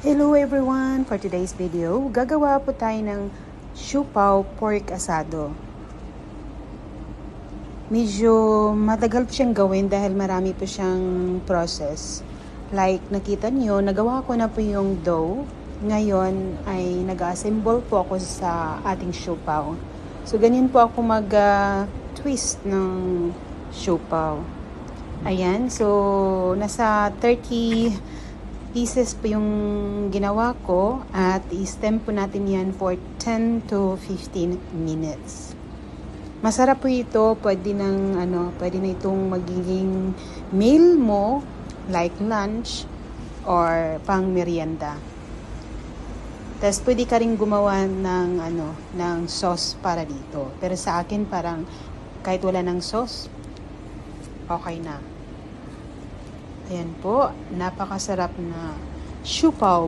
Hello everyone! For today's video, gagawa po tayo ng siupaw pork asado. Medyo matagal po siyang gawin dahil marami po siyang process. Like nakita niyo, nagawa ko na po yung dough. Ngayon ay nag-assemble po ako sa ating siupaw. So ganyan po ako mag-twist ng siupaw. Ayan, so nasa 30 pieces po yung ginawa ko at i-stem po natin yan for 10 to 15 minutes. Masarap po ito, pwede na itong magiging meal mo like lunch or pang merienda. Tapos pwede ka rin gumawa ng sauce para dito. Pero sa akin parang kahit wala ng sauce, okay na. Ayan po, napakasarap na siupaw.